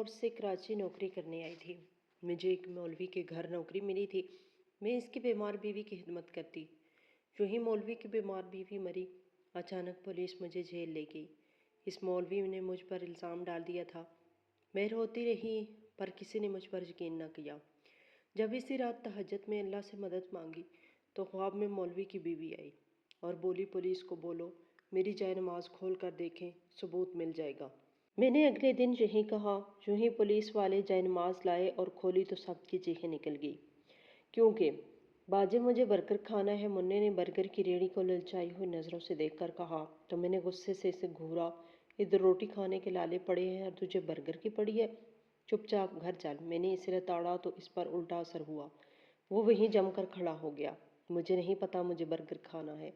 لاہور سے کراچی نوکری کرنے آئی تھی۔ مجھے ایک مولوی کے گھر نوکری ملی تھی۔ میں اس کی بیمار بیوی کی خدمت کرتی۔ جو ہی مولوی کی بیمار بیوی مری، اچانک پولیس مجھے جیل لے گئی۔ اس مولوی نے مجھ پر الزام ڈال دیا تھا۔ میں روتی رہی پر کسی نے مجھ پر یقین نہ کیا۔ جب اسی رات تہجد میں اللہ سے مدد مانگی تو خواب میں مولوی کی بیوی آئی اور بولی پولیس کو بولو میری جائے نماز کھول کر دیکھیں، ثبوت مل جائے گا۔ میں نے اگلے دن یہی کہا۔ جو ہی پولیس والے جائے نماز لائے اور کھولی تو سب کی چیخیں نکل گئی، کیونکہ باجی مجھے برگر کھانا ہے۔ منّے نے برگر کی ریڑھی کو للچائی ہوئی نظروں سے دیکھ کر کہا تو میں نے غصے سے اسے گھورا، ادھر روٹی کھانے کے لالے پڑے ہیں اور تجھے برگر کی پڑی ہے، چپ چاپ گھر چل۔ میں نے اسے لتاڑا تو اس پر الٹا اثر ہوا، وہ وہیں جم کر کھڑا ہو گیا۔ مجھے نہیں پتا مجھے برگر کھانا ہے،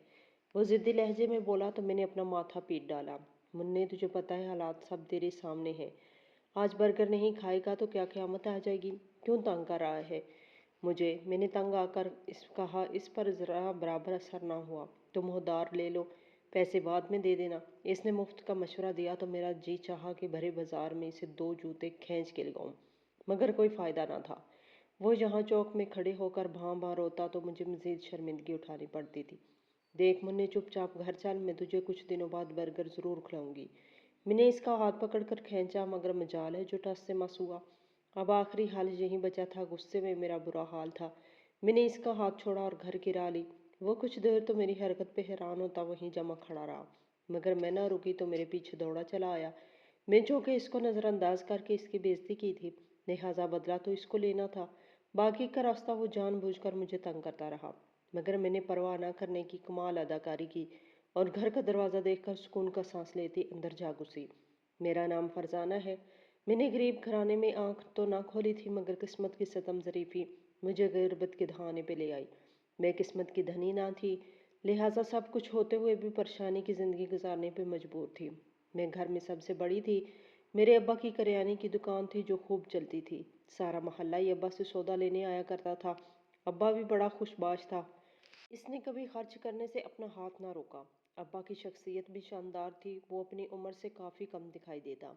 وہ ضدی لہجے میں بولا تو میں نے اپنا ماتھا پیٹ ڈالا۔ منّے تجھے پتا ہے حالات سب تیرے سامنے ہیں، آج برگر نہیں کھائے گا تو کیا قیامت آ جائے گی؟ کیوں تنگ کر رہا ہے مجھے؟ میں نے تنگ آ کر کہا اس پر ذرا برابر اثر نہ ہوا تو منہ دار لے لو، پیسے بعد میں دے دینا۔ اس نے مفت کا مشورہ دیا تو میرا جی چاہا کہ بھرے بازار میں اسے 2 جوتے کھینچ کے لگاؤں، مگر کوئی فائدہ نہ تھا۔ وہ یہاں چوک میں کھڑے ہو کر بھاں بھاں روتا تو مجھے مزید شرمندگی اٹھانی پڑتی تھی۔ دیکھ منّے چپ چاپ گھر چل، میں تجھے کچھ دنوں بعد برگر ضرور کھلاؤں گی۔ میں نے اس کا ہاتھ پکڑ کر کھینچا مگر مجال ہے جو ٹس سے مس ہوا۔ اب آخری حل یہی بچا تھا، غصے میں میرا برا حال تھا۔ میں نے اس کا ہاتھ چھوڑا اور گھر کی راہ لی۔ وہ کچھ دیر تو میری حرکت پہ حیران ہوتا وہیں جمع کھڑا رہا، مگر میں نہ رکی تو میرے پیچھے دوڑا چلا آیا۔ میں چونکہ اس کو نظر انداز کر کے اس کی بے عزتی کی تھی، لہٰذا بدلہ تو اس کو لینا تھا۔ باقی کا راستہ وہ جان بوجھ کر مجھے تنگ کرتا رہا، مگر میں نے پرواہ نہ کرنے کی کمال اداکاری کی اور گھر کا دروازہ دیکھ کر سکون کا سانس لیتی اندر جا گھسی۔ میرا نام فرزانہ ہے۔ میں نے غریب گھرانے میں آنکھ تو نہ کھولی تھی، مگر قسمت کی ستم ظریفی مجھے غربت کے دہانے پہ لے آئی۔ میں قسمت کی دھنی نہ تھی، لہٰذا سب کچھ ہوتے ہوئے بھی پریشانی کی زندگی گزارنے پہ مجبور تھی۔ میں گھر میں سب سے بڑی تھی۔ میرے ابا کی کریانے کی دکان تھی جو خوب چلتی تھی۔ سارا محلہ ہی ابا سے سودا لینے آیا کرتا تھا۔ ابا بھی بڑا خوش باش تھا، اس نے کبھی خرچ کرنے سے اپنا ہاتھ نہ روکا۔ ابا کی شخصیت بھی شاندار تھی، وہ اپنی عمر سے کافی کم دکھائی دیتا۔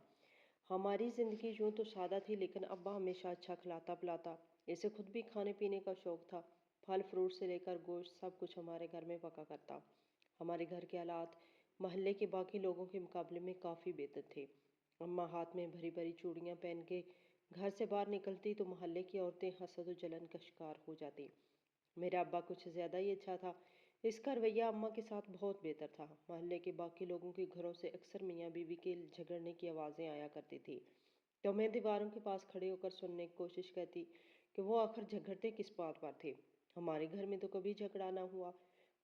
ہماری زندگی یوں تو سادہ تھی، لیکن ابا ہمیشہ اچھا کھلاتا پلاتا۔ اسے خود بھی کھانے پینے کا شوق تھا، پھل فروٹ سے لے کر گوشت سب کچھ ہمارے گھر میں پکا کرتا۔ ہمارے گھر کے حالات محلے کے باقی لوگوں کے مقابلے میں کافی بہتر تھے۔ اماں ہاتھ میں بھری بھری چوڑیاں پہن کے گھر سے باہر نکلتی تو محلے کی عورتیں حسد و جلن کا شکار ہو جاتی۔ میرا ابا کچھ زیادہ ہی اچھا تھا، اس کا رویہ اماں کے ساتھ بہت بہتر تھا۔ محلے کے باقی لوگوں کے گھروں سے اکثر میاں بیوی کے جھگڑنے کی آوازیں آیا کرتی تھی، تو میں دیواروں کے پاس کھڑے ہو کر سننے کی کوشش کرتی کہ وہ آخر جھگڑتے کس بات پر تھے۔ ہمارے گھر میں تو کبھی جھگڑا نہ ہوا۔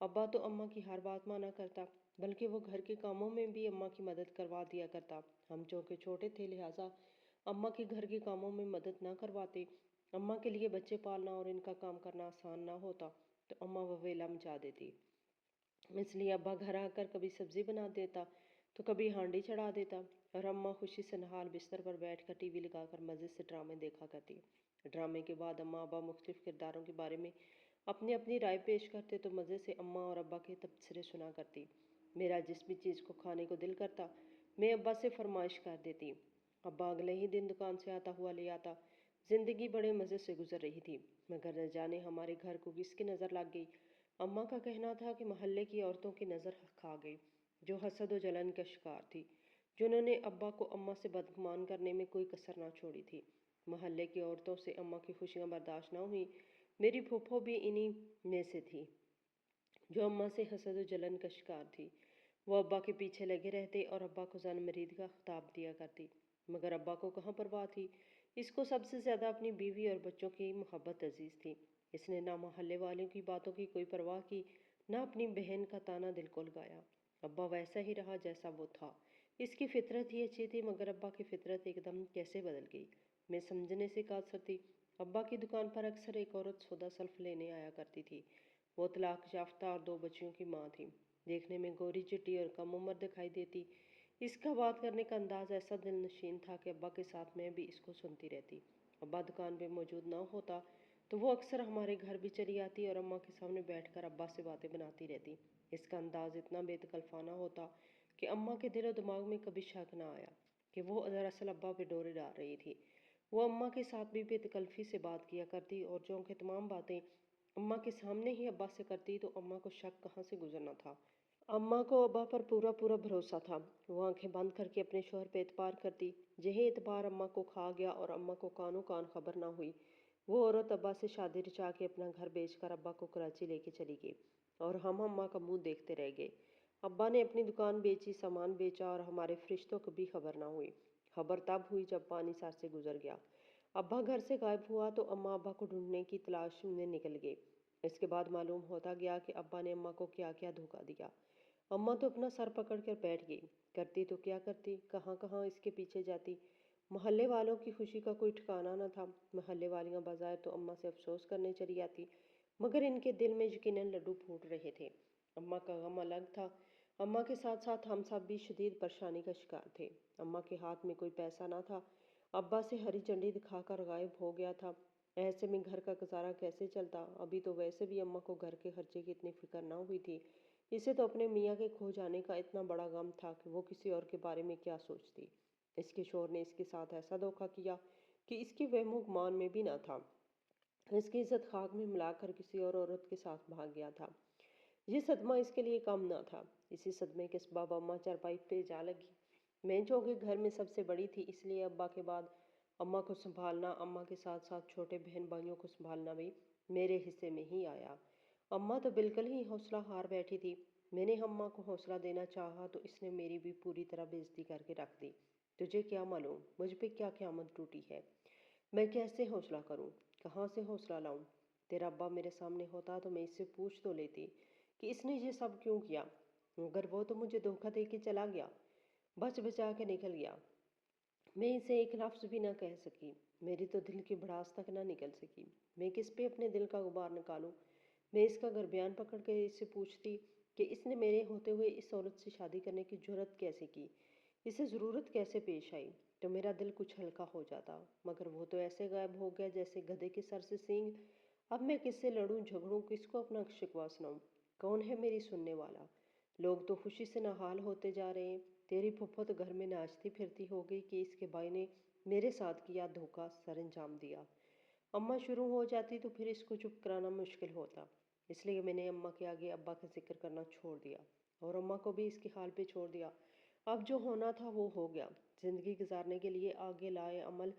ابا تو اماں کی ہر بات مانا کرتا، بلکہ وہ گھر کے کاموں میں بھی اماں کی مدد کروا دیا کرتا۔ ہم چونکہ چھوٹے تھے لہٰذا اماں کے گھر کے کاموں میں مدد نہ کرواتے۔ اماں کے لیے بچے پالنا اور ان کا کام کرنا آسان نہ ہوتا تو اماں وویلا مچا دیتی، اس لیے ابا گھر آ کر کبھی سبزی بنا دیتا تو کبھی ہانڈی چڑھا دیتا اور اماں خوشی سے نہال بستر پر بیٹھ کر ٹی وی لگا کر مزے سے ڈرامے دیکھا کرتی۔ ڈرامے کے بعد اماں ابا مختلف کرداروں کے بارے میں اپنی اپنی رائے پیش کرتے تو مزے سے اماں اور ابا کے تبصرے سنا کرتی۔ میرا جس بھی چیز کو کھانے کو دل کرتا میں ابا سے فرمائش کر دیتی، ابا اگلے ہی دن دکان سے آتا ہوا لے آتا۔ زندگی بڑے مزے سے گزر رہی تھی، مگر نہ جانے ہمارے گھر کو کس کی نظر لگ گئی۔ اماں کا کہنا تھا کہ محلے کی عورتوں کی نظر کھا گئی، جو حسد و جلن کا شکار تھی، جنہوں نے ابا کو اماں سے بدگمان کرنے میں کوئی کسر نہ چھوڑی تھی۔ محلے کی عورتوں سے اماں کی خوشیاں برداشت نہ ہوئی۔ میری پھوپھو بھی انہی میں سے تھی، جو اماں سے حسد و جلن کا شکار تھی۔ وہ ابا کے پیچھے لگے رہتے اور ابا کو زن مرید کا خطاب دیا کرتی، مگر ابا کو کہاں پرواہ تھی۔ اس کو سب سے زیادہ اپنی بیوی اور بچوں کی محبت عزیز تھی۔ اس نے نہ محلے والوں کی باتوں کی کوئی پرواہ کی، نہ اپنی بہن کا تانا دل کو لگایا۔ ابا ویسا ہی رہا جیسا وہ تھا۔ اس کی فطرت ہی اچھی تھی، مگر ابا کی فطرت ایک دم کیسے بدل گئی، میں سمجھنے سے قاصر تھی۔ ابا کی دکان پر اکثر ایک عورت سودا سلف لینے آیا کرتی تھی۔ وہ طلاق یافتہ اور 2 بچیوں کی ماں تھی، دیکھنے میں گوری چٹی اور کم عمر دکھائی دیتی۔ اس کا بات کرنے کا انداز ایسا دل نشین تھا کہ ابا کے ساتھ میں بھی اس کو سنتی رہتی۔ ابا دکان پہ موجود نہ ہوتا تو وہ اکثر ہمارے گھر بھی چلی آتی اور اماں کے سامنے بیٹھ کر ابا سے باتیں بناتی رہتی۔ اس کا انداز اتنا بے تکلفانہ ہوتا کہ اماں کے دل و دماغ میں کبھی شک نہ آیا کہ وہ دراصل ابا پہ ڈورے ڈال رہی تھی۔ وہ اماں کے ساتھ بھی بے تکلفی سے بات کیا کرتی اور جو کہ تمام باتیں اماں کے سامنے ہی ابا سے کرتی تو اماں کو شک کہاں سے گزرنا تھا۔ اماں کو ابا پر پورا پورا بھروسہ تھا۔ وہ آنکھیں بند کر کے اپنے شوہر پہ اعتبار کرتی۔ یہی اعتبار اماں کو کھا گیا اور اماں کو کانوں کان خبر نہ ہوئی۔ وہ عورت ابا سے شادی رچا کے اپنا گھر بیچ کر ابا کو کراچی لے کے چلی گئی اور ہم اماں کا منہ دیکھتے رہ گئے۔ ابا نے اپنی دکان بیچی، سامان بیچا اور ہمارے فرشتوں کو بھی خبر نہ ہوئی۔ خبر تب ہوئی جب پانی سر سے گزر گیا۔ ابا گھر سے غائب ہوا تو اماں ابا کو ڈھونڈنے کی تلاش میں نکل گئی۔ اس کے بعد معلوم ہوتا گیا کہ ابا نے اماں کو کیا کیا دھوکہ دیا۔ اماں تو اپنا سر پکڑ کر بیٹھ گئی۔ کرتی تو کیا کرتی، کہاں کہاں اس کے پیچھے جاتی۔ محلے والوں کی خوشی کا کوئی ٹھکانہ نہ تھا۔ محلے والیاں بظاہر تو اماں سے افسوس کرنے چلی آتی، مگر ان کے دل میں یقیناً لڈو پھوٹ رہے تھے۔ اماں کا غم الگ تھا۔ اماں کے ساتھ ساتھ ہم سب بھی شدید پریشانی کا شکار تھے۔ اماں کے ہاتھ میں کوئی پیسہ نہ تھا۔ ابا سے ہری جھنڈی دکھا کر غائب ہو گیا تھا۔ ایسے میں گھر کا گزارا کیسے چلتا؟ ابھی تو ویسے بھی اماں کو گھر کے خرچے کی اتنی فکر نہ ہوئی تھی۔ اسے تو اپنے میاں کے کھو جانے کا اتنا بڑا غم تھا کہ وہ کسی اور کے بارے میں کیا سوچتی۔ اس کے شوہر نے اس کے ساتھ ایسا دھوکہ کیا کہ اس کی وہم و گمان میں بھی نہ تھا۔ اس کی عزت خاک میں ملا کر کسی اور عورت کے ساتھ بھاگ گیا تھا۔ یہ صدمہ اس کے لیے کم نہ تھا۔ اسی صدمے کے سبب اماں چارپائی پہ جا لگی۔ میں جو کہ گھر میں سب سے بڑی تھی، اس لیے ابا کے بعد اماں کو سنبھالنا، اماں کے ساتھ ساتھ چھوٹے بہن بھائیوں کو سنبھالنا بھی میرے حصے میں ہی آیا۔ اماں تو بالکل ہی حوصلہ ہار بیٹھی تھی۔ میں نے اماں کو حوصلہ دینا چاہا تو اس نے میری بھی پوری طرح بے عزتی کر کے رکھ دی۔ تجھے کیا معلوم مجھ پہ کیا قیامت ٹوٹی ہے؟ میں کیسے حوصلہ کروں؟ کہاں سے حوصلہ لاؤں؟ تیرا ابا میرے سامنے ہوتا تو میں اس سے پوچھ تو لیتی کہ اس نے یہ سب کیوں کیا، مگر وہ تو مجھے دھوکہ دے کے چلا گیا، بچ بچا کے نکل گیا۔ میں اسے ایک لفظ بھی نہ کہہ سکی، میری تو دل کی بھڑاس تک نہ نکل سکی۔ میں کس پہ اپنے دل کا غبار نکالوں؟ میں اس کا گربیان پکڑ کے اس سے پوچھتی کہ اس نے میرے ہوتے ہوئے اس عورت سے شادی کرنے کی جرت کیسے کی، اسے ضرورت کیسے پیش آئی، تو میرا دل کچھ ہلکا ہو جاتا۔ مگر وہ تو ایسے غائب ہو گیا جیسے گدھے کے سر سے سینگ۔ اب میں کس سے لڑوں جھگڑوں، کس کو اپنا شکوہ سناؤں؟ کون ہے میری سننے والا؟ لوگ تو خوشی سے نہال ہوتے جا رہے ہیں۔ تیری پھپھو تو گھر میں ناچتی پھرتی ہو گئی کہ اس کے بھائی نے میرے ساتھ کیا دھوکہ سر انجام دیا۔ اماں شروع ہو جاتی تو پھر اس کو چپ کرانا مشکل ہوتا، اس لیے میں نے اماں کے آگے ابا کا ذکر کرنا چھوڑ دیا اور اماں کو بھی اس کے حال پہ چھوڑ دیا۔ اب جو ہونا تھا وہ ہو گیا۔ زندگی گزارنے کے لیے آگے لائے عمل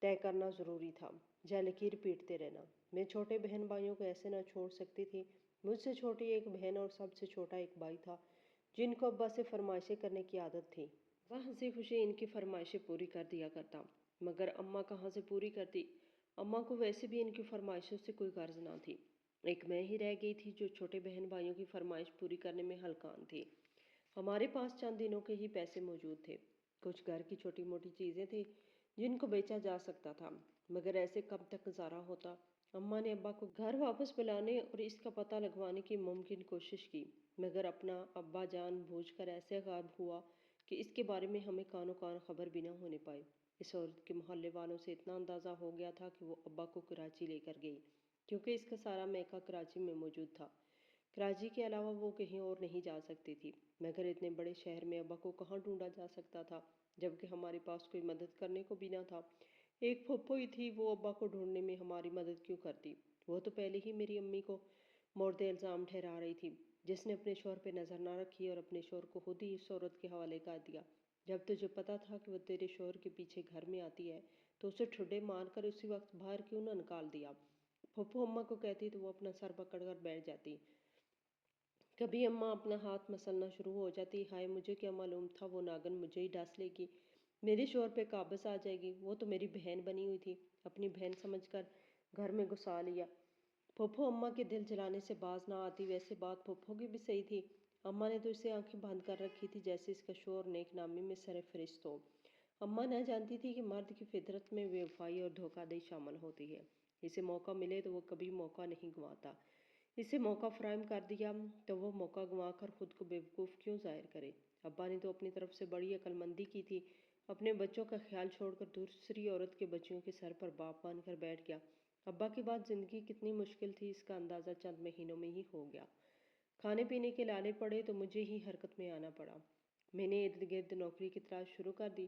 طے کرنا ضروری تھا، یا لکیر پیٹتے رہنا۔ میں چھوٹے بہن بھائیوں کو ایسے نہ چھوڑ سکتی تھی۔ مجھ سے چھوٹی ایک بہن اور سب سے چھوٹا ایک بھائی تھا جن کو ابا سے فرمائشیں کرنے کی عادت تھی۔ وہ ہنسی خوشی ان کی فرمائشیں پوری کر دیا کرتا، مگر اماں کہاں سے پوری کرتی؟ اماں کو ویسے بھی ان کی فرمائشوں سے کوئی غرض نہ تھی۔ ایک میں ہی رہ گئی تھی جو چھوٹے بہن بھائیوں کی فرمائش پوری کرنے میں ہلکان تھی۔ ہمارے پاس چند دنوں کے ہی پیسے موجود تھے۔ کچھ گھر کی چھوٹی موٹی چیزیں تھیں جن کو بیچا جا سکتا تھا، مگر ایسے کب تک گزارا ہوتا؟ اماں نے ابا کو گھر واپس بلانے اور اس کا پتہ لگوانے کی ممکن کوشش کی، مگر اپنا ابا جان بوجھ کر ایسے غائب ہوا کہ اس کے بارے میں ہمیں کانوں کان خبر بھی نہ ہونے پائی۔ اس عورت کے محلے والوں سے اتنا اندازہ ہو گیا تھا کہ وہ ابا کو کراچی لے کر گئی، کیونکہ اس کا سارا میکہ کراچی میں موجود تھا۔ کراچی کے علاوہ وہ کہیں اور نہیں جا سکتی تھی، مگر اتنے بڑے شہر میں ابا کو کہاں ڈھونڈا جا سکتا تھا، جبکہ ہمارے پاس کوئی مدد کرنے کو بھی نہ تھا۔ ایک پھپھو ہی تھی، وہ ابا کو ڈھونڈنے میں ہماری مدد کیوں کرتی؟ وہ تو پہلے ہی میری امی کو مورد الزام ٹھہرا رہی تھی، جس نے اپنے شوہر پہ نظر نہ رکھی اور اپنے شوہر کو خود ہی اس عورت کے حوالے کر دیا۔ جب تجھے پتا تھا کہ وہ تیرے شوہر کے پیچھے گھر میں آتی ہے تو اسے ٹھڈے مار کر اسی وقت باہر کیوں نہ نکال دیا؟ پھپھو اماں کو کہتی تو وہ اپنا سر پکڑ کر بیٹھ جاتی۔ کبھی اماں اپنا ہاتھ مسلنا شروع ہو جاتی۔ ہائے مجھے کیا معلوم تھا وہ ناگن مجھے ہی ڈس لے گی، میرے شوہر پہ قابض آ جائے گی۔ وہ تو میری بہن بنی ہوئی تھی، اپنی بہن سمجھ کر گھر میں گھسا لیا۔ پھپھو اماں کے دل جلانے سے باز نہ آتی۔ ویسے بات پھپھو کی بھی صحیح تھی، اماں نے تو اسے آنکھیں بند کر رکھی تھی جیسے اس کا شوہر نیک نامی میں سر فہرست ہو۔ اماں نہ جانتی تھی کہ مرد کی فطرت میں بے وفائی اور دھوکہ دہی شامل ہوتی ہے۔ اسے موقع ملے تو وہ کبھی موقع نہیں گنواتا۔ اسے موقع فراہم کر دیا تو وہ موقع گنوا کر خود کو بیوقوف کیوں ظاہر کرے؟ ابا نے تو اپنی طرف سے بڑی عقل مندی کی تھی، اپنے بچوں کا خیال چھوڑ کر دوسری عورت کے بچوں کے سر پر باپ بن کر بیٹھ گیا۔ ابا کے بعد زندگی کتنی مشکل تھی اس کا اندازہ چند مہینوں میں ہی ہو گیا۔ کھانے پینے کے لالے پڑے تو مجھے ہی حرکت میں آنا پڑا۔ میں نے ارد گرد نوکری کی تلاش شروع کر دی۔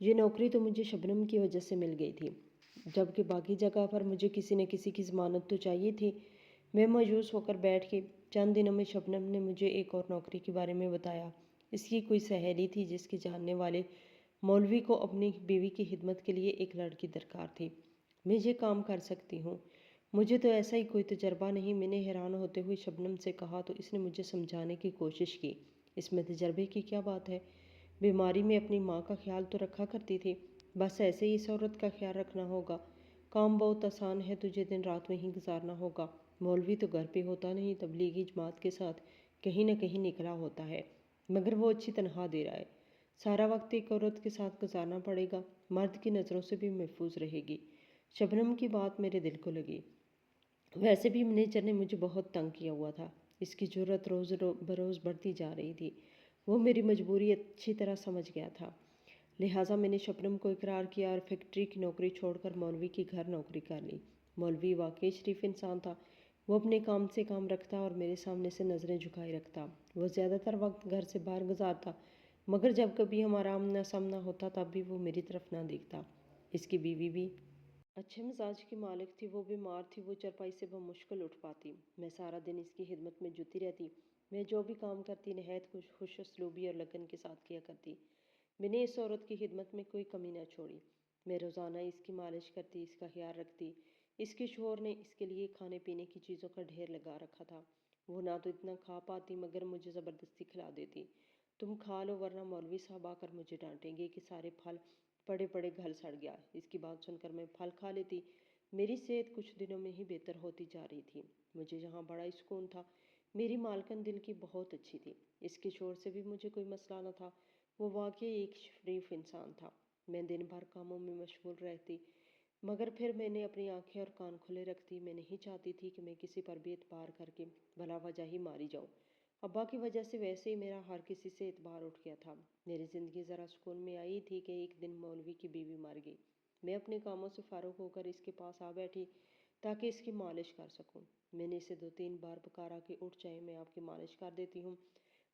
یہ نوکری تو مجھے شبنم کی وجہ سے مل گئی تھی، جبکہ باقی جگہ پر مجھے کسی نہ کسی کی ضمانت تو چاہیے تھی۔ میں مایوس ہو کر بیٹھ گئی۔ چند دنوں میں شبنم نے مجھے ایک اور نوکری کے بارے میں بتایا۔ اس کی کوئی سہیلی تھی جس کے جاننے والے مولوی کو اپنی بیوی کی خدمت کے لیے ایک لڑکی درکار تھی۔ میں یہ کام کر سکتی ہوں؟ مجھے تو ایسا ہی کوئی تجربہ نہیں۔ میں نے حیران ہوتے ہوئے شبنم سے کہا تو اس نے مجھے سمجھانے کی کوشش کی۔ اس میں تجربے کی کیا بات ہے؟ بیماری میں اپنی ماں کا خیال تو رکھا کرتی تھی، بس ایسے ہی اس عورت کا خیال رکھنا ہوگا۔ کام بہت آسان ہے، تجھے دن رات وہیں گزارنا ہوگا۔ مولوی تو گھر پہ ہوتا نہیں، تبلیغی جماعت کے ساتھ کہیں نہ کہیں نکلا ہوتا ہے، مگر وہ اچھی تنخواہ دے رہا ہے۔ سارا وقت ایک عورت کے ساتھ گزارنا پڑے گا، مرد کی نظروں سے بھی محفوظ رہے گی۔ شبنم کی بات میرے دل کو لگی۔ ویسے بھی منیجر نے مجھے بہت تنگ کیا ہوا تھا۔ اس کی جرأت روز بروز بڑھتی جا رہی تھی۔ وہ میری مجبوری اچھی طرح سمجھ گیا تھا، لہٰذا میں نے شبنم کو اقرار کیا اور فیکٹری کی نوکری چھوڑ کر مولوی کی گھر نوکری کر لی۔ مولوی واقعی شریف انسان تھا۔ وہ اپنے کام سے کام رکھتا اور میرے سامنے سے نظریں جھکائے رکھتا۔ وہ زیادہ تر وقت گھر سے باہر گزارتا، مگر جب کبھی ہمارا آمنا سامنا ہوتا تب بھی وہ میری طرف نہ دیکھتا۔ اس کی بیوی بھی اچھے مزاج کی مالک تھی۔ وہ بیمار تھی، وہ چرپائی سے بمشکل اٹھ پاتی۔ میں سارا دن اس کی خدمت میں جٹی رہتی۔ میں جو بھی کام کرتی نہایت خوش اسلوبی اور لگن کے ساتھ کیا کرتی۔ میں نے اس عورت کی خدمت میں کوئی کمی نہ چھوڑی۔ میں روزانہ اس کی مالش کرتی، اس کا خیال رکھتی۔ اس کے شوہر نے اس کے لیے کھانے پینے کی چیزوں کا ڈھیر لگا رکھا تھا۔ وہ نہ تو اتنا کھا پاتی مگر مجھے زبردستی کھلا دیتی۔ تم کھا لو ورنہ مولوی صاحب آ کر مجھے ڈانٹیں گے کہ سارے پھل پڑے پڑے گھل سڑ گیا۔ اس کی بات سن کر میں پھل کھا لیتی۔ میری صحت کچھ دنوں میں ہی بہتر ہوتی جا رہی تھی۔ مجھے یہاں بڑا ہی سکون تھا۔ میری مالکن دل کی بہت اچھی تھی۔ اس کے شوہر سے بھی مجھے کوئی مسئلہ نہ تھا۔ وہ واقعی ایک شریف انسان تھا۔ میں دن بھر کاموں میں مشغول رہتی، مگر پھر میں نے اپنی آنکھیں اور کان کھلے رکھتی۔ میں نہیں چاہتی تھی کہ میں کسی پر بھی اعتبار کر کے بلا وجہ ہی ماری جاؤں۔ ابا کی وجہ سے ویسے ہی میرا ہر کسی سے اعتبار اٹھ گیا تھا۔ میری زندگی ذرا سکون میں آئی تھی کہ ایک دن مولوی کی بیوی مر گئی۔ میں اپنے کاموں سے فارغ ہو کر اس کے پاس آ بیٹھی تاکہ اس کی مالش کر سکوں۔ میں نے اسے 2-3 بار پکارا کہ اٹھ جائے، میں آپ کی مالش کر دیتی ہوں،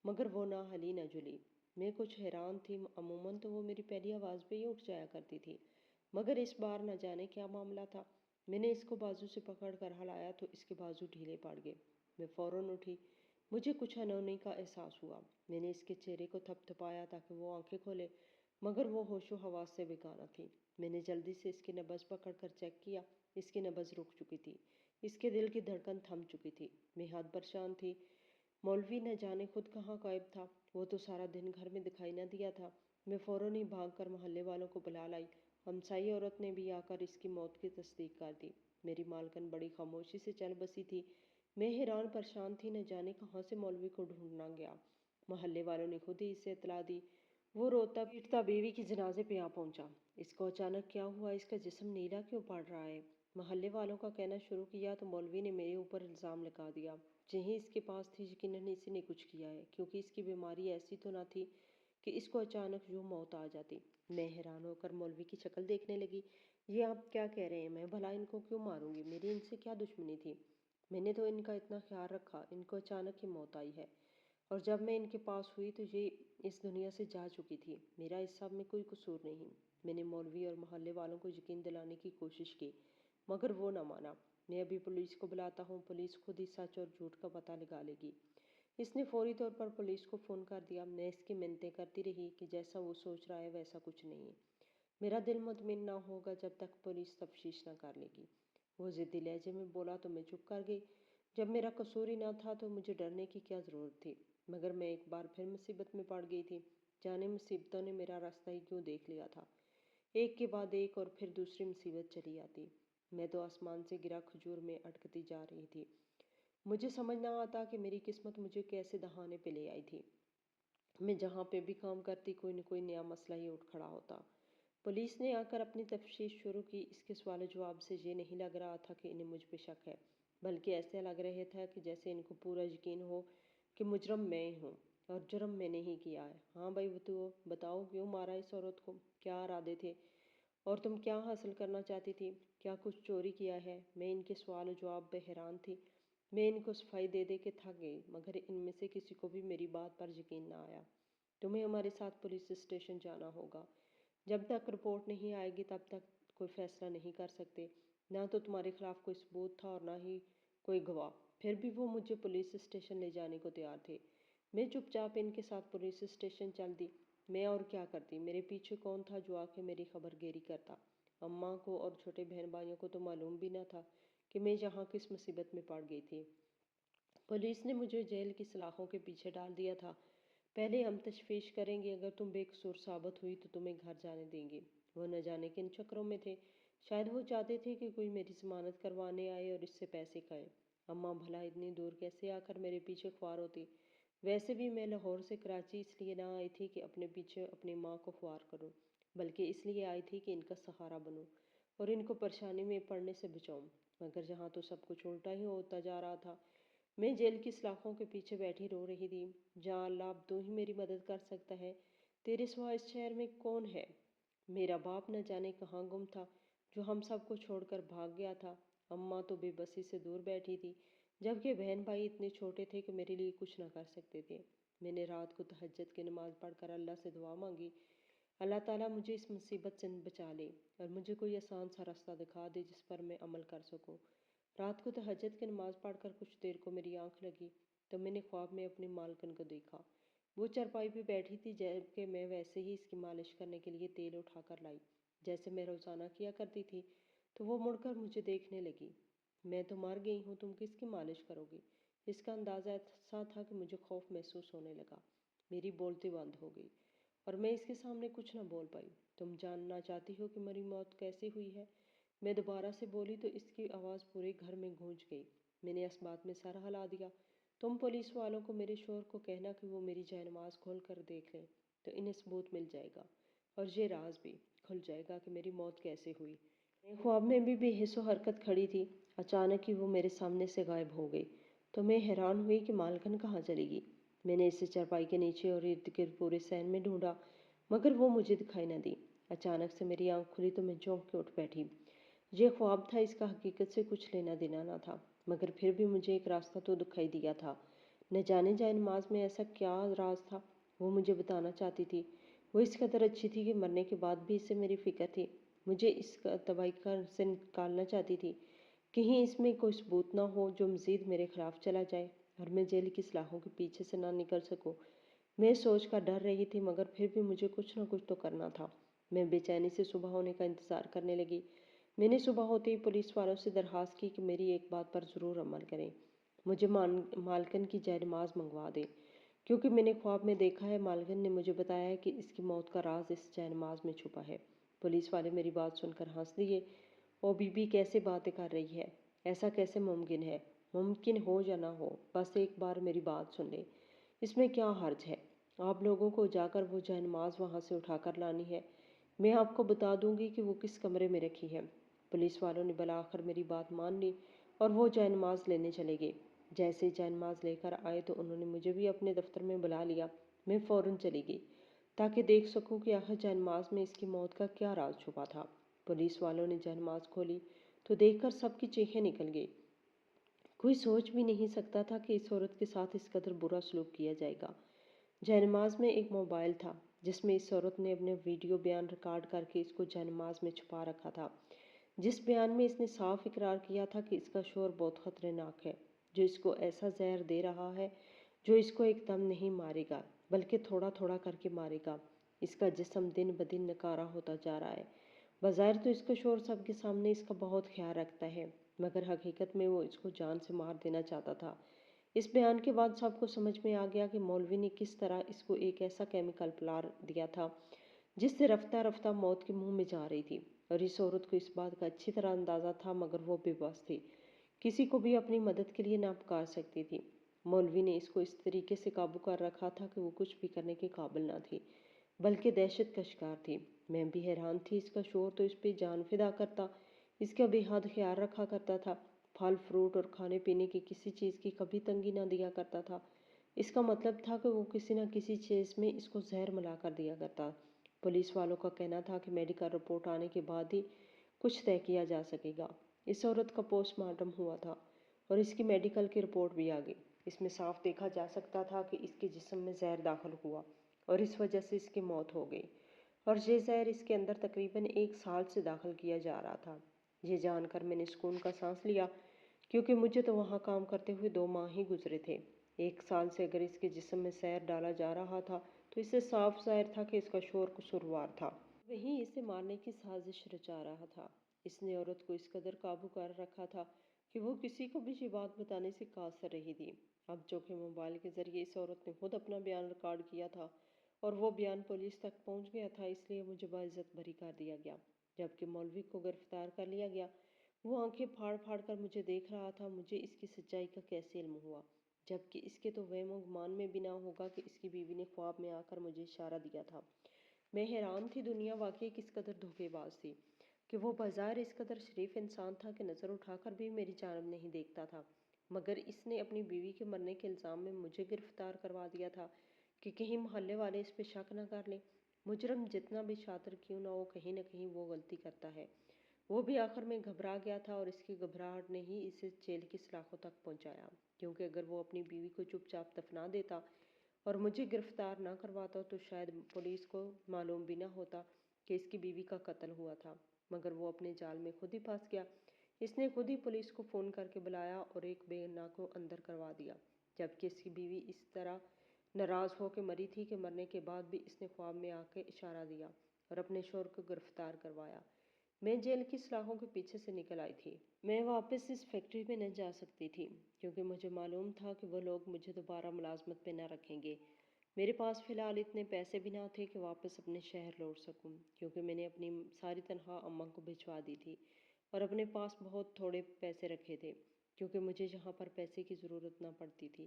مگر وہ نہ ہلی نہ جلی۔ میں کچھ حیران تھی۔ عموماً تو وہ میری پہلی آواز پہ ہی اٹھ جایا کرتی تھی، مگر اس بار نہ جانے کیا معاملہ تھا۔ میں نے اس کو بازو سے پکڑ کر ہلایا تو اس کے بازو ڈھیلے پڑ گئے۔ میں فوراً اٹھی۔ مجھے کچھ انہونی کا احساس ہوا۔ میں نے اس کے چہرے کو تھپ تھپایا تاکہ وہ آنکھیں کھولے، مگر وہ ہوش و حواس سے بیگانہ تھی۔ میں نے جلدی سے اس کی نبض پکڑ کر چیک کیا۔ اس کی نبض رک چکی تھی۔ اس کے دل کی دھڑکن تھم چکی تھی۔ میں حد پریشان تھی۔ مولوی نہ جانے خود کہاں غائب تھا۔ وہ تو سارا دن گھر میں دکھائی نہ دیا تھا۔ میں فوراً ہی بھاگ کر محلے والوں کو بلا لائی۔ ہمسائی عورت نے بھی آ کر اس کی موت کی تصدیق کر دی۔ میری مالکن بڑی خاموشی سے چل بسی تھی۔ میں حیران پریشان تھی، نہ جانے کہاں سے مولوی کو ڈھونڈنا گیا۔ محلے والوں نے خود ہی اسے اطلاع دی۔ وہ روتا پیٹتا بیوی کے جنازے پہ آ پہنچا۔ اس کو اچانک کیا ہوا؟ اس کا جسم نیلا کیوں پڑ رہا ہے؟ محلے والوں کا کہنا شروع کیا تو مولوی نے میرے اوپر الزام لگا دیا۔ جہیں اس کے پاس تھی، یقیناً اسی نے کچھ کیا ہے، کیونکہ اس کی بیماری ایسی تو نہ تھی کہ اس کو اچانک یوں موت آ جاتی۔ میں حیران ہو کر مولوی کی شکل دیکھنے لگی۔ یہ آپ کیا کہہ رہے ہیں؟ میں بھلا ان کو کیوں ماروں گی؟ میری ان سے کیا دشمنی تھی؟ میں نے تو ان کا اتنا خیال رکھا، ان کو اچانک ہی موت آئی ہے، اور جب میں ان کے پاس ہوئی تو یہ اس دنیا سے جا چکی تھی۔ میرا اس سب میں کوئی قصور نہیں۔ میں نے مولوی اور محلے والوں کو یقین دلانے کی کوشش کی، مگر وہ نہ مانا۔ میں ابھی پولیس کو بلاتا ہوں، پولیس خود ہی سچ اور جھوٹ کا پتہ لگا لے گی۔ اس نے فوری طور پر پولیس کو فون کر دیا۔ میں اس کی منتیں کرتی رہی کہ جیسا وہ سوچ رہا ہے ویسا کچھ نہیں ہے۔ میرا دل مطمئن نہ ہوگا جب تک پولیس تفتیش نہ کر لے گی۔ وہ ضدی لہجے میں بولا تو میں چپ کر گئی۔ جب میرا قصور ہی نہ تھا تو مجھے ڈرنے کی کیا ضرورت تھی؟ مگر میں ایک بار پھر مصیبت میں پڑ گئی تھی۔ جانے مصیبتوں نے میرا راستہ ہی کیوں دیکھ لیا تھا۔ ایک کے بعد ایک اور پھر دوسری مصیبت چلی آتی۔ میں تو آسمان سے گرا کھجور میں اٹکتی جا رہی تھی۔ مجھے سمجھ نہ آتا کہ میری قسمت مجھے کیسے دہانے پہ لے آئی تھی۔ میں جہاں پہ بھی کام کرتی کوئی نہ کوئی نیا مسئلہ ہی اٹھ کھڑا ہوتا۔ پولیس نے آ کر اپنی تفتیش شروع کی۔ اس کے سوال و جواب سے یہ نہیں لگ رہا تھا کہ انہیں مجھ پہ شک ہے، بلکہ ایسے لگ رہا تھا کہ جیسے ان کو پورا یقین ہو کہ مجرم میں ہوں اور جرم میں نہیں کیا ہے۔ ہاں بھائی بتاؤ کیوں مارا اس عورت کو؟ کیا ارادے تھے؟ اور تم کیا حاصل کرنا چاہتی تھی؟ کیا کچھ چوری کیا ہے؟ میں ان کے سوال و جواب پہ حیران تھی۔ میں ان کو صفائی دے دے کے تھک گئی، مگر ان میں سے کسی کو بھی میری بات پر یقین نہ آیا۔ تمہیں ہمارے ساتھ پولیس اسٹیشن جانا ہوگا، جب تک رپورٹ نہیں آئے گی تب تک کوئی فیصلہ نہیں کر سکتے۔ نہ تو تمہارے خلاف کوئی ثبوت تھا اور نہ ہی کوئی گواہ۔ پھر بھی وہ مجھے پولیس اسٹیشن لے جانے کو تیار تھے۔ میں چپ چاپ ان کے ساتھ پولیس اسٹیشن چل دی۔ میں اور کیا کرتی؟ میرے پیچھے کون تھا جو آ کے میری خبر گیری کرتا؟ اماں کو اور چھوٹے بہن بھائیوں کو تو معلوم بھی نہ تھا کہ میں یہاں کس مصیبت میں پڑ گئی تھی۔ پولیس نے مجھے جیل کی سلاخوں کے پیچھے ڈال دیا تھا۔ پہلے ہم تشفیش کریں گے، اگر تم بے قصور ثابت ہوئی تو تمہیں گھر جانے دیں گے۔ وہ نہ جانے کن چکروں میں تھے۔ شاید وہ چاہتے تھے کہ کوئی میری ضمانت کروانے آئے اور اس سے پیسے کھائے۔ اماں بھلا اتنی دور کیسے آ کر میرے پیچھے خوار ہوتی؟ ویسے بھی میں لاہور سے کراچی اس لیے نہ آئی تھی کہ اپنے پیچھے اپنی ماں کو خوار کروں، بلکہ اس لیے آئی تھی کہ ان کا سہارا بنوں اور ان کو پریشانی میں پڑنے سے بچاؤں۔ مگر یہاں تو سب کچھ الٹا ہی ہوتا جا رہا تھا۔ میں جیل کی سلاخوں کے پیچھے بیٹھی رو رہی تھی۔ جاں اللہ، اب تو ہی میری مدد کر سکتا ہے۔ تیرے سوا اس شہر میں کون ہے؟ میرا باپ نہ جانے کہاں گم تھا، جو ہم سب کو چھوڑ کر بھاگ گیا تھا۔ اماں تو بے بسی سے دور بیٹھی تھی، جبکہ بہن بھائی اتنے چھوٹے تھے کہ میرے لیے کچھ نہ کر سکتے تھے۔ میں نے رات کو تہجد کی نماز پڑھ کر اللہ سے دعا مانگی، اللہ تعالیٰ مجھے اس مصیبت سے بچا لے اور مجھے کوئی آسان سا راستہ دکھا دے جس پر میں عمل کر سکوں۔ رات کو تہجد کی نماز پڑھ کر کچھ دیر کو میری آنکھ لگی تو میں نے خواب میں اپنی مالکن کو دیکھا۔ وہ چرپائی پہ بیٹھی تھی، جبکہ میں ویسے ہی اس کی مالش کرنے کے لیے تیل اٹھا کر لائی جیسے میں روزانہ کیا کرتی تھی۔ تو وہ مڑ کر مجھے دیکھنے لگی۔ میں تو مر گئی ہوں، تم کس کی مالش کرو گی؟ اس کا اندازہ ایسا تھا کہ مجھے خوف محسوس ہونے لگا۔ میری بولتی بند ہو گئی اور میں اس کے سامنے کچھ نہ بول پائی۔ تم جاننا چاہتی ہو کہ میری موت کیسے ہوئی ہے؟ میں دوبارہ سے بولی تو اس کی آواز پورے گھر میں گونج گئی۔ میں نے اس بات میں سر ہلا دیا۔ تم پولیس والوں کو میرے شوہر کو کہنا کہ وہ میری جائے نماز کھول کر دیکھ لیں تو انہیں ثبوت مل جائے گا اور یہ راز بھی کھل جائے گا کہ میری موت کیسے ہوئی۔ میں خواب میں بھی بے حس و حرکت کھڑی تھی، اچانک ہی وہ میرے سامنے سے غائب ہو گئی تو میں حیران ہوئی کہ مالکن کہاں چلی گئی۔ میں نے اسے چرپائی کے نیچے اور ارد گرد پورے صحن میں ڈھونڈا مگر وہ مجھے دکھائی نہ دی۔ اچانک سے میری آنکھ کھلی تو میں چونک کے اٹھ بیٹھی۔ یہ خواب تھا، اس کا حقیقت سے کچھ لینا دینا نہ تھا، مگر پھر بھی مجھے ایک راستہ تو دکھائی دیا تھا۔ نہ جانے جائے نماز میں ایسا کیا راز تھا وہ مجھے بتانا چاہتی تھی۔ وہ اس قدر اچھی تھی کہ مرنے کے بعد بھی اس سے میری فکر تھی، مجھے اس کا تباہی سے نکالنا چاہتی تھی۔ کہیں اس میں کوئی ثبوت نہ ہو جو مزید میرے خلاف چلا جائے اور میں جیل کی سلاخوں کے پیچھے سے نہ نکل سکوں۔ میں سوچ کر ڈر رہی تھی مگر پھر بھی مجھے کچھ نہ کچھ تو کرنا تھا۔ میں بے چینی سے صبح ہونے کا انتظار کرنے لگی۔ میں نے صبح ہوتے ہی پولیس والوں سے درخواست کی کہ میری ایک بات پر ضرور عمل کریں، مجھے مالکن کی جائے نماز منگوا دیں، کیونکہ میں نے خواب میں دیکھا ہے، مالکن نے مجھے بتایا ہے کہ اس کی موت کا راز اس جائے نماز میں چھپا ہے۔ پولیس والے میری بات سن کر ہنس دیے۔ او بی بی کیسے باتیں کر رہی ہے؟ ایسا کیسے ممکن ہے؟ ممکن ہو یا نہ ہو، بس ایک بار میری بات سن لے، اس میں کیا حرج ہے؟ آپ لوگوں کو جا کر وہ جائے نماز وہاں سے اٹھا کر لانی ہے، میں آپ کو بتا دوں گی کہ وہ کس کمرے میں رکھی ہے۔ پولیس والوں نے بالآخر میری بات مان لی اور وہ جائے نماز لینے چلے گئے۔ جیسے جائے نماز لے کر آئے تو انہوں نے مجھے بھی اپنے دفتر میں بلا لیا۔ میں فوراً چلی گئی تاکہ دیکھ سکوں کہ آخر جائے نماز میں اس کی موت کا کیا راز چھپا تھا۔ پولیس والوں نے جائے نماز کھولی تو دیکھ کر سب کی چیخیں نکل گئی۔ کوئی سوچ بھی نہیں سکتا تھا کہ اس عورت کے ساتھ اس قدر برا سلوک کیا جائے گا۔ جائے نماز میں ایک موبائل تھا جس میں اس عورت نے اپنے ویڈیو بیان ریکارڈ کر کے اس کو جائے نماز میں چھپا رکھا تھا، جس بیان میں اس نے صاف اقرار کیا تھا کہ اس کا شوہر بہت خطرناک ہے، جو اس کو ایسا زہر دے رہا ہے جو اس کو ایک دم نہیں مارے گا بلکہ تھوڑا تھوڑا کر کے مارے گا۔ اس کا جسم دن بدن نکارا ہوتا جا رہا ہے۔ بظاہر تو اس کا شوہر سب کے سامنے اس کا بہت خیال رکھتا ہے مگر حقیقت میں وہ اس کو جان سے مار دینا چاہتا تھا۔ اس بیان کے بعد سب کو سمجھ میں آ گیا کہ مولوی نے کس طرح اس کو ایک ایسا کیمیکل پلا دیا تھا جس سے رفتہ رفتہ موت کے منہ میں جا رہی تھی، اور اس عورت کو اس بات کا اچھی طرح اندازہ تھا مگر وہ بے بس تھی، کسی کو بھی اپنی مدد کے لیے نہ پکار سکتی تھی۔ مولوی نے اس کو اس طریقے سے قابو کر رکھا تھا کہ وہ کچھ بھی کرنے کے قابل نہ تھی بلکہ دہشت کا شکار تھی۔ میں بھی حیران تھی، اس کا شوہر تو اس پہ جان فدا کرتا، اس کا بے حد خیال رکھا کرتا تھا، پھل فروٹ اور کھانے پینے کی کسی چیز کی کبھی تنگی نہ دیا کرتا تھا۔ اس کا مطلب تھا کہ وہ کسی نہ کسی چیز میں اس کو زہر ملا کر دیا کرتا۔ پولیس والوں کا کہنا تھا کہ میڈیکل رپورٹ آنے کے بعد ہی کچھ طے کیا جا سکے گا۔ اس عورت کا پوسٹ مارٹم ہوا تھا اور اس کی میڈیکل کی رپورٹ بھی آ گئی۔ اس میں صاف دیکھا جا سکتا تھا کہ اس کے جسم میں زہر داخل ہوا اور اس وجہ سے اس کی موت ہو گئی۔ اور یہ زہر اس کے اندر تقریباً 1 سال سے داخل کیا جا رہا تھا۔ یہ جان کر میں نے سکون کا سانس لیا، کیونکہ مجھے تو وہاں کام کرتے ہوئے 2 ماہ ہی گزرے تھے۔ 1 سال سے اگر اس کے جسم میں زہر ڈالا جا رہا تھا تو اس سے صاف ظاہر تھا کہ اس کا شوہر قصوروار تھا، وہیں اسے مارنے کی سازش رچا رہا تھا۔ اس نے عورت کو اس قدر قابو کر رکھا تھا کہ وہ کسی کو بھی یہ بات بتانے سے قاصر رہی تھی۔ اب چونکہ موبائل کے ذریعے اس عورت نے خود اپنا بیان ریکارڈ کیا تھا اور وہ بیان پولیس تک پہنچ گیا تھا، اس لیے مجھے باعزت بری کر دیا گیا۔ جبکہ مولوی کو گرفتار کر لیا گیا، وہ آنکھیں پھاڑ پھاڑ کر مجھے دیکھ رہا تھا۔ مجھے اس کی سچائی کا کیسے علم ہوا، جبکہ اس کے تو وہم و گمان میں بھی نہ ہوگا کہ اس کی بیوی نے خواب میں آ کر مجھے اشارہ دیا تھا۔ میں حیران تھی، دنیا واقعی کس قدر دھوکے باز تھی کہ وہ بظاہر اس قدر شریف انسان تھا کہ نظر اٹھا کر بھی میری جانب نہیں دیکھتا تھا، مگر اس نے اپنی بیوی کے مرنے کے الزام میں مجھے گرفتار کروا دیا تھا کہ کہیں محلے والے اس پہ شک نہ کر لیں۔ مجرم جتنا بھی شاطر کیوں نہ ہو، کہیں نہ کہیں وہ غلطی کرتا ہے۔ وہ بھی آخر میں گھبرا گیا تھا اور اس کی گھبراہٹ نے ہی اسے جیل کی سلاخوں تک پہنچایا، کیونکہ اگر وہ اپنی بیوی کو چپ چاپ دفنا دیتا اور مجھے گرفتار نہ کرواتا تو شاید پولیس کو معلوم بھی نہ ہوتا کہ اس کی بیوی کا قتل ہوا تھا۔ مگر وہ اپنے جال میں خود ہی پھنس گیا۔ اس نے خود ہی پولیس کو فون کر کے بلایا اور ایک بے گناہ کو اندر کروا دیا، جبکہ اس کی بیوی اس طرح ناراض ہو کے مری تھی کہ مرنے کے بعد بھی اس نے خواب میں آ کے اشارہ دیا اور اپنے شوہر کو گرفتار کروایا۔ میں جیل کی سلاخوں کے پیچھے سے نکل آئی تھی۔ میں واپس اس فیکٹری میں نہ جا سکتی تھی، کیونکہ مجھے معلوم تھا کہ وہ لوگ مجھے دوبارہ ملازمت پہ نہ رکھیں گے۔ میرے پاس فی الحال اتنے پیسے بھی نہ تھے کہ واپس اپنے شہر لوٹ سکوں، کیونکہ میں نے اپنی ساری تنخواہ اماں کو بھجوا دی تھی اور اپنے پاس بہت تھوڑے پیسے رکھے تھے، کیونکہ مجھے یہاں پر پیسے کی ضرورت نہ پڑتی تھی۔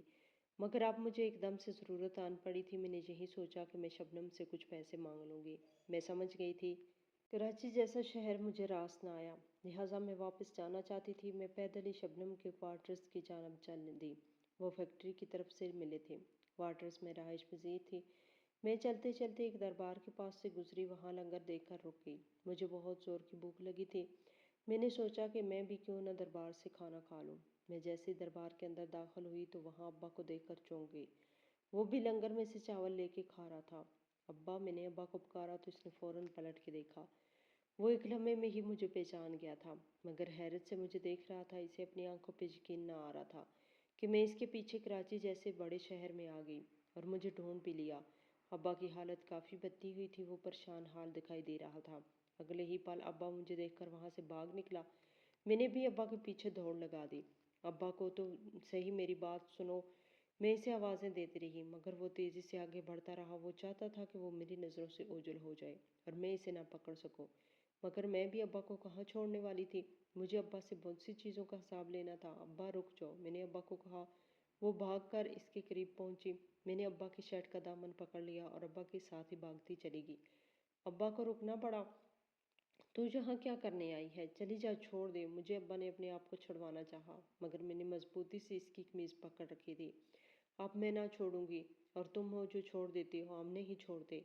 مگر اب مجھے ایک دم سے ضرورت آن پڑی تھی۔ میں نے یہی سوچا کہ میں شبنم سے کچھ پیسے مانگ لوں گی۔ میں سمجھ گئی تھی کراچی جیسا شہر مجھے راس نہ آیا، لہٰذا میں واپس جانا چاہتی تھی۔ میں پیدل ہی شبنم کے کوارٹرز کی جانب چل دی۔ وہ فیکٹری کی طرف سے ملے تھے۔ کوارٹرز میں رہائش پذیر تھی۔ میں چلتے چلتے ایک دربار کے پاس سے گزری، وہاں لنگر دیکھ کر رک گئی۔ مجھے بہت زور کی بھوک لگی تھی۔ میں نے سوچا کہ میں بھی کیوں نہ دربار سے کھانا کھا لوں۔ میں جیسے دربار کے اندر داخل ہوئی تو وہاں ابا کو دیکھ کر چونک گئی۔ وہ بھی لنگر میں سے چاول لے کے کھا رہا تھا۔ ابا، میں نے ابا کو پکارا تو اس نے فوراً پلٹ کے دیکھا۔ وہ ایک لمحے میں ہی مجھے پہچان گیا تھا، مگر حیرت سے مجھے دیکھ رہا تھا۔ اسے اپنی آنکھوں پہ یقین نہ آ رہا تھا کہ میں اس کے پیچھے کراچی جیسے بڑے شہر میں آ گئی اور مجھے ڈھونڈ بھی لیا۔ ابا کی حالت کافی بدلی ہوئی تھی، وہ پریشان حال دکھائی دے رہا تھا۔ اگلے ہی پل ابا مجھے دیکھ کر وہاں سے بھاگ نکلا۔ میں نے بھی ابا کے پیچھے دوڑ لگا دی۔ ابا کو تو صحیح، میری بات سنو۔ میں اسے آوازیں دیتی رہی، مگر وہ تیزی سے آگے بڑھتا رہا۔ وہ چاہتا تھا کہ وہ میری نظروں سے اوجھل ہو جائے اور میں اسے نہ پکڑ سکوں، مگر میں بھی ابا کو کہاں چھوڑنے والی تھی۔ مجھے ابا سے بہت سی چیزوں کا حساب لینا تھا۔ ابا رک جاؤ، میں نے ابا کو کہا۔ وہ بھاگ کر اس کے قریب پہنچی۔ میں نے ابا کی شرٹ کا دامن پکڑ لیا اور ابا کے ساتھ ہی بھاگتی چلی گئی۔ ابا کو رکنا پڑا۔ تو یہاں کیا کرنے آئی ہے؟ چلی جا، چھوڑ دے۔ مجھے ابا نے اپنے آپ کو چھڑوانا چاہا، مگر میں نے مضبوطی سے اس کی قمیض پکڑ رکھی تھی۔ اب میں نہ چھوڑوں گی، اور تم ہو جو چھوڑ دیتی ہو، ہم نہیں چھوڑتے۔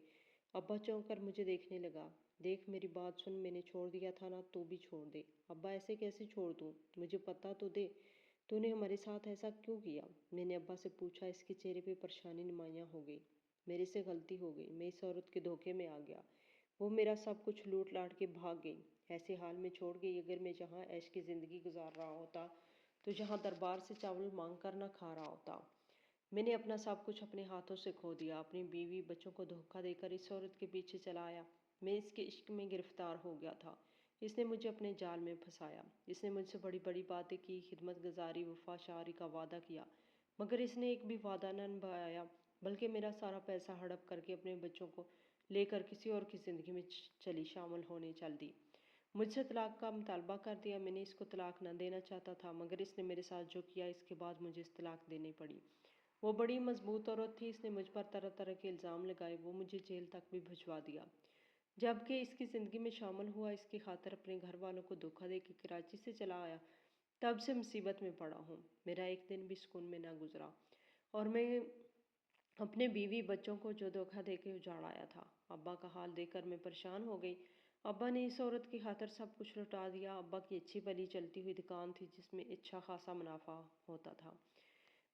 ابا چونک کر مجھے دیکھنے لگا۔ دیکھ، میری بات سن، میں نے چھوڑ دیا تھا نا، تو بھی چھوڑ دے۔ ابا، ایسے کیسے چھوڑ دوں؟ مجھے پتہ تو دے، تو نے ہمارے ساتھ ایسا کیوں کیا؟ میں نے ابا سے پوچھا۔ اس کے چہرے پہ پریشانی نمایاں ہو گئی۔ میرے سے غلطی ہو گئی، میں اس عورت کے دھوکے میں آ گیا۔ وہ میرا سب کچھ لوٹ لاٹ کے بھاگ گئی، ایسے حال میں چھوڑ گئی۔ اگر میں جہاں عیش کی زندگی گزار رہا ہوتا تو یہاں دربار سے چاول مانگ کر نہ کھا رہا ہوتا۔ میں نے اپنا سب کچھ اپنے ہاتھوں سے کھو دیا، اپنی بیوی بچوں کو دھوکہ دے کر اس عورت کے پیچھے چلا آیا۔ میں اس کے عشق میں گرفتار ہو گیا تھا۔ اس نے مجھے اپنے جال میں پھنسایا۔ اس نے مجھ سے بڑی بڑی باتیں کی، خدمت گزاری، وفا شاری کا وعدہ کیا، مگر اس نے ایک بھی وعدہ نہ نبھایا، بلکہ میرا سارا پیسہ ہڑپ کر کے اپنے بچوں کو لے کر کسی اور کی زندگی میں شامل ہونے چل دی۔ مجھ سے طلاق کا مطالبہ کر دیا۔ میں نے اس کو طلاق نہ دینا چاہتا تھا، مگر اس نے میرے ساتھ جو کیا، اس کے بعد مجھے اس طلاق دینی پڑی۔ وہ بڑی مضبوط عورت تھی، اس نے مجھ پر طرح طرح کے الزام لگائے۔ وہ مجھے جیل تک بھی بھجوا دیا۔ جب کہ اس کی زندگی میں شامل ہوا، اس کی خاطر اپنے گھر والوں کو دھوکہ دے کے کراچی سے چلا آیا، تب سے مصیبت میں پڑا ہوں۔ میرا ایک دن بھی سکون میں نہ گزرا، اور میں اپنے بیوی بچوں کو جو دھوکہ دے کے اجاڑ آیا تھا۔ ابا کا حال دیکھ کر میں پریشان ہو گئی۔ ابا نے اس عورت کی خاطر سب کچھ لوٹا دیا۔ ابا کی اچھی بھلی چلتی ہوئی دکان تھی، جس میں اچھا خاصا منافع ہوتا تھا۔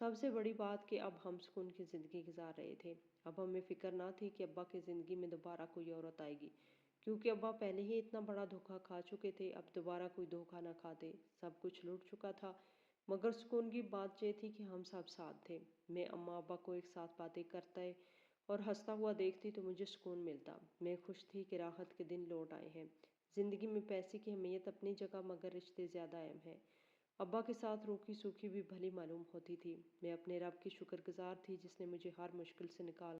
سب سے بڑی بات کہ اب ہم سکون کی زندگی گزار رہے تھے۔ اب ہمیں فکر نہ تھی کہ ابا کی زندگی میں دوبارہ کوئی عورت آئے گی، کیونکہ ابا پہلے ہی اتنا بڑا دھوکہ کھا چکے تھے، اب دوبارہ کوئی دھوکہ نہ کھاتے۔ سب کچھ لوٹ چکا تھا، مگر سکون کی بات یہ تھی کہ ہم سب ساتھ تھے۔ میں اماں ابا کو ایک ساتھ باتیں کرتے اور ہنستا ہوا دیکھتی تو مجھے سکون ملتا۔ میں خوش تھی کہ راحت کے دن لوٹ آئے ہیں۔ زندگی میں پیسے کی اہمیت اپنی جگہ، مگر رشتے زیادہ اہم ہیں۔ ابا کے ساتھ روکی سوکھی بھی بھلی معلوم ہوتی تھی۔ میں اپنے رب کی شکر گزار تھی جس نے مجھے ہر مشکل سے نکال